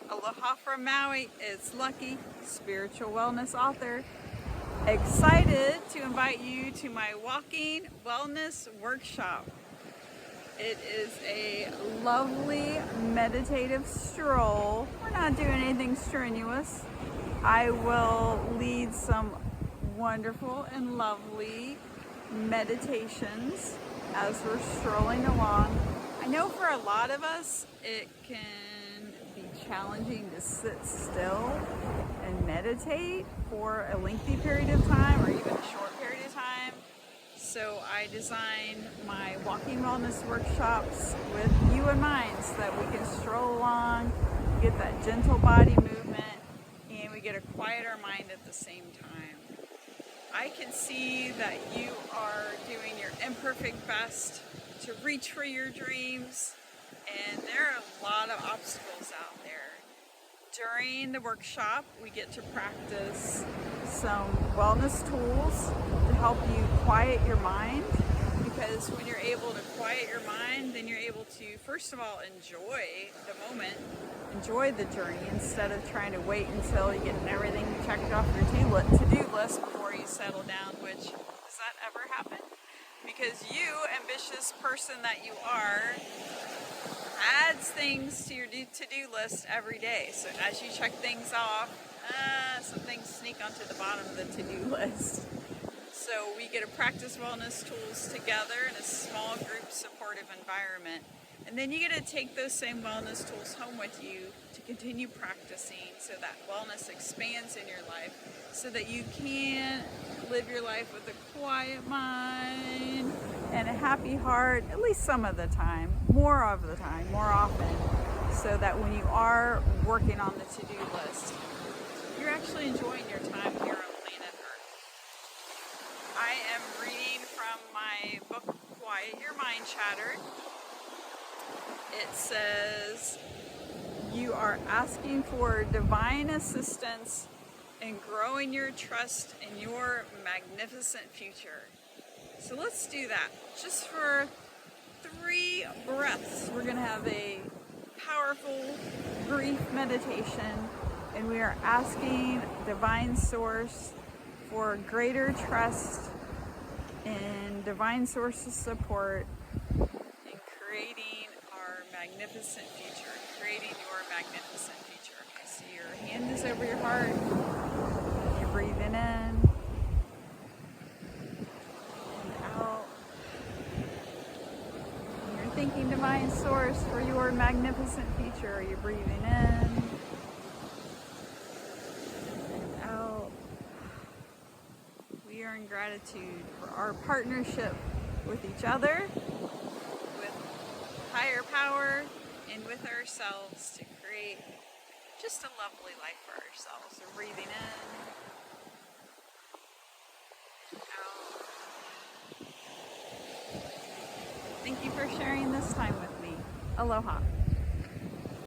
Aloha from Maui. It's Lucky, spiritual wellness author. Excited to invite you to my walking wellness workshop. It is a lovely meditative stroll. We're not doing anything strenuous. I will lead some wonderful and lovely meditations as we're strolling along. I know for a lot of us it can be challenging to sit still and meditate for a lengthy period of time or even a short period of time. So I design my walking wellness workshops with you in mind so that we can stroll along, get that gentle body movement, and we get a quieter mind at the same time. I can see that you are doing your imperfect best to reach for your dreams, and there are a lot of obstacles out there. During the workshop, we get to practice some wellness tools to help you quiet your mind, because when you're able to quiet your mind, then you're able to, first of all, enjoy the moment, enjoy the journey, instead of trying to wait until you get everything checked off your to-do list before you settle down, which, does that ever happen? Because you, ambitious person that you are, adds things to your to-do list every day. So as you check things off, some things sneak onto the bottom of the to-do list. So we get to practice wellness tools together in a small group supportive environment. And then you get to take those same wellness tools home with you to continue practicing so that wellness expands in your life, so that you can live your life with a quiet mind and a happy heart, at least some of the time, more often, so that when you are working on the to-do list, you're actually enjoying your time here on planet Earth. I am reading from my book, Quiet Your Mind Chatter. It says, you are asking for divine assistance in growing your trust in your magnificent future. So let's do that. Just for 3 breaths, we're going to have a powerful, brief meditation, and we are asking divine source for greater trust in divine source's support in creating our magnificent future, creating your magnificent future. Okay, so your hand is over your heart, you're breathing in and out, and you're thinking divine source for your magnificent future. You're breathing in and out. We are in gratitude for our partnership with each other, with higher power, and with ourselves to create just a lovely life for ourselves. So breathing in, out. Thank you for sharing this time with me. Aloha.